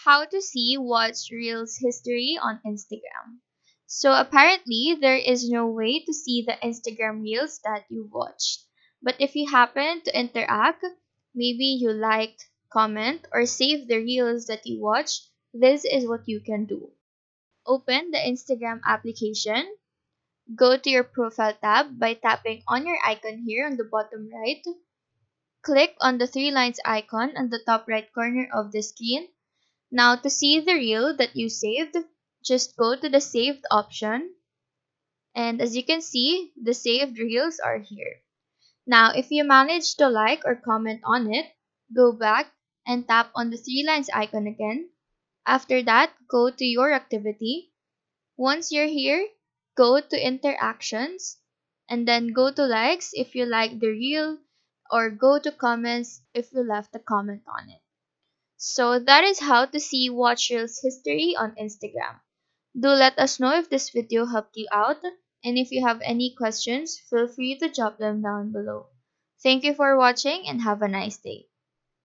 how to see Watch Reels history on Instagram. So apparently there is no way to see the Instagram Reels that you watched. But if you happen to interact, maybe you liked, comment, or save the Reels that you watched, this is what you can do. Open the Instagram application. Go to your profile tab by tapping on your icon here on the bottom right. Click on the three lines icon on the top right corner of the screen. Now to see the reel that you saved, just go to the saved option. And as you can see, the saved reels are here. Now if you manage to like or comment on it, go back and tap on the three lines icon again. After that, go to your activity. Once you're here, go to interactions and then go to likes if you like the reel, or go to comments if you left a comment on it. So that is how to see Watch Reels history on Instagram. Do let us know if this video helped you out, and if you have any questions, feel free to drop them down below. Thank you for watching and have a nice day.